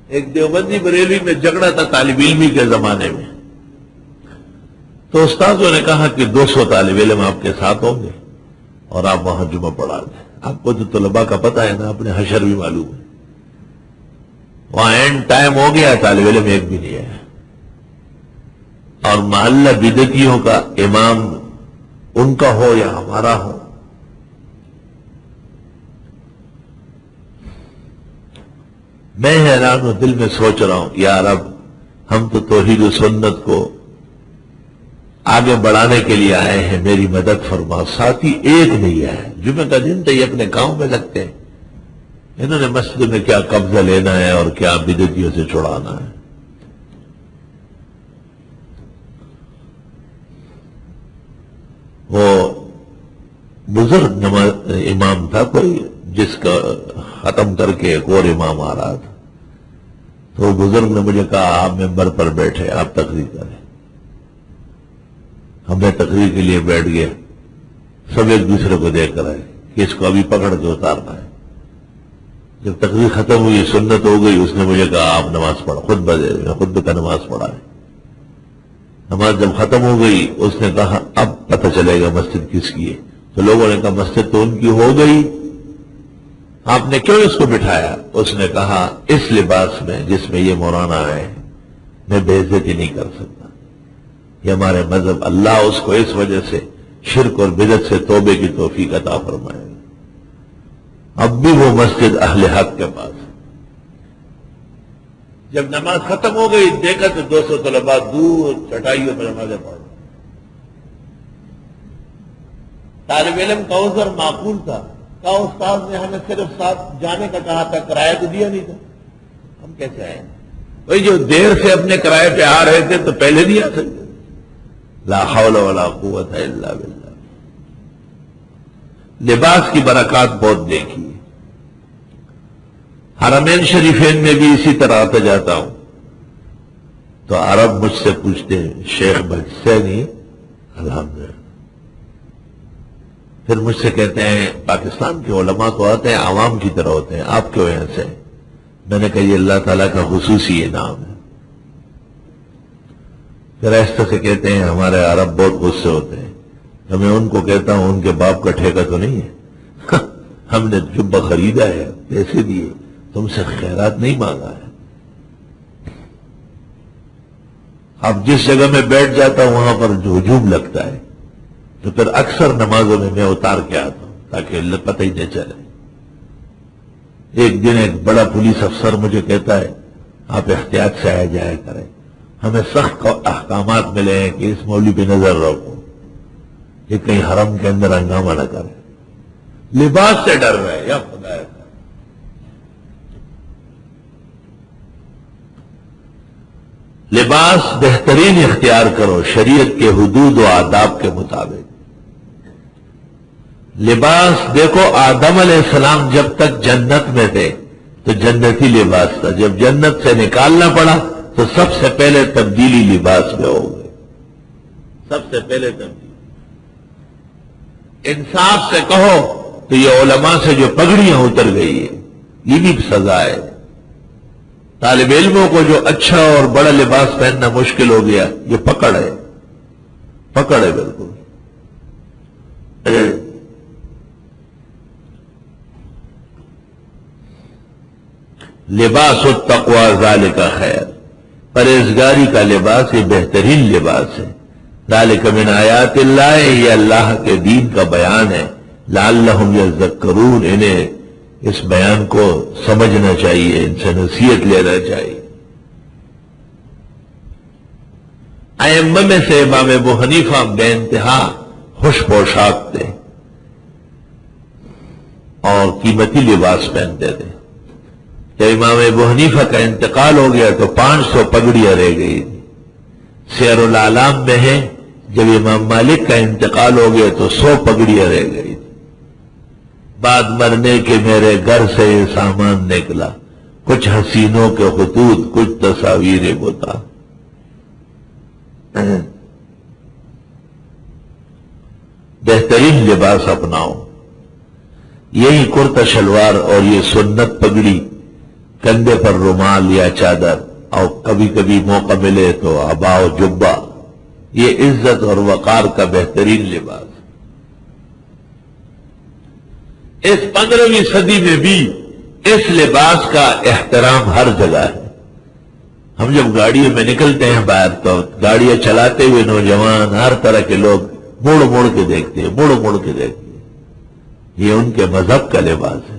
ایک دیوبندی بریلوی میں جھگڑا تھا طالب علمی کے زمانے میں، تو استاذوں نے کہا کہ 200 طالب علم آپ کے ساتھ ہوں گے اور آپ وہاں جمعہ پڑھا دیں۔ آپ کو تو طلباء کا پتہ ہے نا، اپنے حشر بھی معلوم ہے، وہاں اینڈ ٹائم ہو گیا، طالب علم ایک بھی نہیں ہے، اور محلہ بدعتیوں کا امام ان کا ہو یا ہمارا ہو۔ میں حیران ہوں، دل میں سوچ رہا ہوں یا رب، ہم تو توحید و سنت کو آگے بڑھانے کے لیے آئے ہیں، میری مدد فرما۔ ساتھی ایک نہیں ہے، جمعہ کا دن تو یہ اپنے گاؤں میں لگتے ہیں، انہوں نے مسجد میں کیا قبضہ لینا ہے اور کیا بدعتیوں سے چھڑانا ہے۔ وہ بزرگ امام تھا کوئی، جس کا ختم کر کے ایک اور امام آ رہا تھا، تو وہ بزرگ نے مجھے کہا آپ ممبر پر بیٹھے، آپ تقریر کریں۔ ہم نے تقریر کے لیے بیٹھ گئے، سب ایک دوسرے کو دیکھ کر آئے کہ اس کو ابھی پکڑ کے اتارنا ہے۔ جب تقریر ختم ہوئی، سنت ہو گئی، اس نے مجھے کہا آپ نماز پڑھو، خطبے کا نماز پڑھا ہے۔ نماز جب ختم ہو گئی، اس نے کہا اب پتہ چلے گا مسجد کس کی ہے، تو لوگوں نے کہا مسجد تو ان کی ہو گئی، آپ نے کیوں اس کو بٹھایا؟ اس نے کہا اس لباس میں جس میں یہ مولانا ہے میں بے عزتی نہیں کر سکتا، یہ ہمارے مذہب، اللہ اس کو اس وجہ سے شرک اور بدعت سے توبے کی توفیق عطا فرمائے گا۔ اب بھی وہ مسجد اہل حق کے پاس ہے۔ جب نماز ختم ہو گئی، دیکھا تو 200 طلباء دور چٹائیوں پر نمازیں پڑھ رہے۔ طالب علم کا عذر معقول تھا، کہا استاد نے ہمیں صرف ساتھ جانے کا کہا تھا، کرایہ تو دیا نہیں تھا، ہم کیسے آئے؟ بھائی جو دیر سے اپنے کرائے پہ آ رہے تھے تو پہلے نہیں آ سکتے۔ لا حول ولا قوت الا باللہ۔ لباس کی برکات بہت دیکھی، حرمین شریفین میں بھی اسی طرح آتا جاتا ہوں تو عرب مجھ سے پوچھتے ہیں شیخ بچے نہیں؟ الحمدللہ۔ پھر مجھ سے کہتے ہیں پاکستان کے علماء تو آتے ہیں عوام کی طرح ہوتے ہیں، آپ کیوں یہاں سے؟ میں نے کہا یہ اللہ تعالیٰ کا خصوصی انعام ہے۔ پھر ایسے سے کہتے ہیں ہمارے عرب بہت غصے ہوتے ہیں، تو میں ان کو کہتا ہوں ان کے باپ کا ٹھیکہ تو نہیں ہے، ہم نے جبہ خریدا ہے، پیسے دیے، تم سے خیرات نہیں مانگا ہے۔ اب جس جگہ میں بیٹھ جاتا ہوں وہاں پر جو ہجوم لگتا ہے، تو پھر اکثر نمازوں میں میں اتار کے آتا ہوں تاکہ پتہ ہی نہ چلے۔ ایک دن ایک بڑا پولیس افسر مجھے کہتا ہے آپ احتیاط سے آیا جایا کریں، ہمیں سخت احکامات ملے ہیں کہ اس مولوی پہ نظر رکھو کہ کہیں حرم کے اندر ہنگامہ نہ کرے۔ لباس سے ڈر رہے یا خدا ہے۔ لباس بہترین اختیار کرو شریعت کے حدود و آداب کے مطابق۔ لباس دیکھو، آدم علیہ السلام جب تک جنت میں تھے تو جنتی لباس تھا، جب جنت سے نکالنا پڑا تو سب سے پہلے تبدیلی لباس میں ہو گئی، سب سے پہلے تبدیلی۔ انصاف سے کہو تو یہ علماء سے جو پگڑیاں اتر گئی ہے یہ بھی سزا ہے۔ طالب علموں کو جو اچھا اور بڑا لباس پہننا مشکل ہو گیا، یہ پکڑ ہے، پکڑ ہے بالکل۔ لباس التقوی ذالک خیر، پرہیزگاری کا لباس یہ بہترین لباس ہے۔ ذالک من آیات اللہ، یہ اللہ کے دین کا بیان ہے۔ لعلہم یذکرون، انہیں اس بیان کو سمجھنا چاہیے، ان سے نصیحت لینا چاہیے۔ ائمہ میں سے امام ابو حنیفہ بے انتہا خوش پوشاک تھے اور قیمتی لباس پہنتے تھے۔ جب امام ابو حنیفہ کا انتقال ہو گیا تو 500 پگڑیاں رہ گئی۔ سیر العالم میں ہے جب امام مالک کا انتقال ہو گیا تو 100 پگڑیاں رہ گئی۔ بعد مرنے کے میرے گھر سے یہ سامان نکلا، کچھ حسینوں کے خطوط، کچھ تصاویر بتا۔ بہترین لباس اپناؤ، یہی کرتا شلوار اور یہ سنت پگڑی کندھے پر رومال یا چادر، اور کبھی کبھی موقع ملے تو عبا و جبہ، یہ عزت اور وقار کا بہترین لباس۔ اس 15ویں صدی میں بھی اس لباس کا احترام ہر جگہ ہے۔ ہم جب گاڑیوں میں نکلتے ہیں باہر تو گاڑیاں چلاتے ہوئے نوجوان ہر طرح کے لوگ مڑ مڑ کے دیکھتے ہیں، مڑ مڑ کے دیکھتے ہیں۔ یہ ان کے مذہب کا لباس ہے،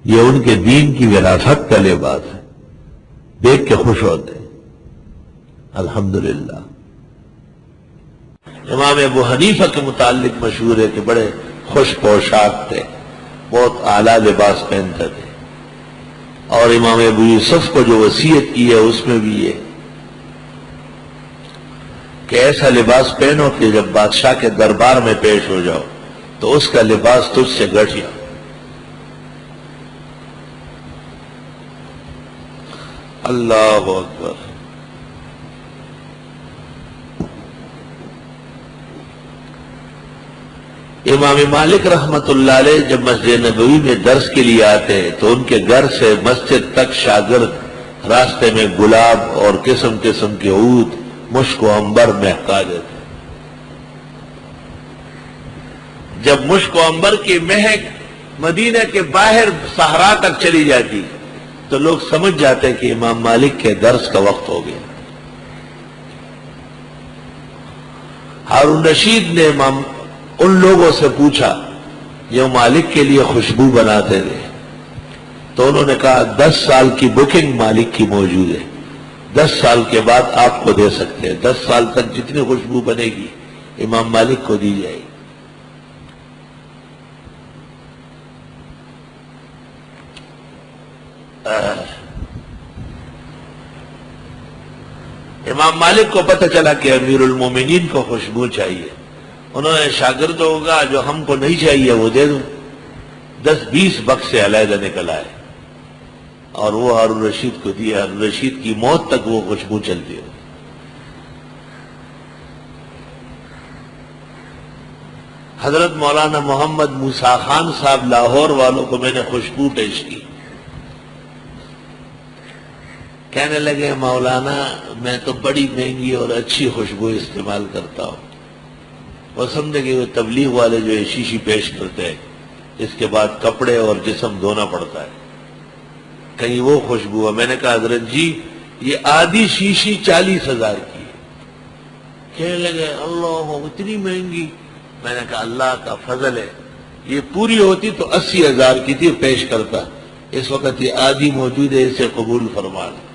یہ ان کے دین کی وراثت کا لباس ہے، دیکھ کے خوش ہوتے ہیں۔ الحمدللہ۔ امام ابو حنیفہ کے متعلق مشہور ہے کہ بڑے خوش پوشاک تھے، بہت اعلیٰ لباس پہنتے تھے، اور امام ابو یوسف کو جو وصیت کی ہے اس میں بھی یہ کہ ایسا لباس پہنو کہ جب بادشاہ کے دربار میں پیش ہو جاؤ تو اس کا لباس تجھ سے گھٹ جائے۔ اللہ اکبر۔ امام مالک رحمت اللہ علیہ جب مسجد نبوی میں درس کے لیے آتے تو ان کے گھر سے مسجد تک شاگرد راستے میں گلاب اور قسم قسم کے عود، مشک و عنبر مہکا دیتے۔ جب مشک و عنبر کی مہک مدینہ کے باہر صحرا تک چلی جاتی تو لوگ سمجھ جاتے کہ امام مالک کے درس کا وقت ہو گیا۔ ہارون رشید نے ان لوگوں سے پوچھا جو مالک کے لیے خوشبو بناتے تھے، تو انہوں نے کہا 10 سال کی بکنگ مالک کی موجود ہے، 10 سال کے بعد آپ کو دے سکتے ہیں، 10 سال تک جتنی خوشبو بنے گی امام مالک کو دی جائے گی۔ امام مالک کو پتہ چلا کہ امیر المومنین کو خوشبو چاہیے، انہوں نے شاگردوں کو کہا جو ہم کو نہیں چاہیے وہ دے دوں۔ 10-20 بکسے علیحدہ نکل آئے اور وہ ہارون رشید کو دیا۔ ہارون رشید کی موت تک وہ خوشبو چلتی ہے۔ حضرت مولانا محمد موسیٰ خان صاحب لاہور والوں کو میں نے خوشبو پیش کی، کہنے لگے مولانا میں تو بڑی مہنگی اور اچھی خوشبو استعمال کرتا ہوں۔ وہ سمجھے کہ وہ تبلیغ والے جو شیشی پیش کرتے ہیں اس کے بعد کپڑے اور جسم دھونا پڑتا ہے، کہیں وہ خوشبو ہے۔ میں نے کہا حضرت جی یہ آدھی شیشی 40,000 کی ہے۔ کہنے لگے اللہ اتنی مہنگی؟ میں نے کہا اللہ کا فضل ہے، یہ پوری ہوتی تو 80,000 کی تھی پیش کرتا، اس وقت یہ آدھی موجود ہے، اسے قبول فرما لیں۔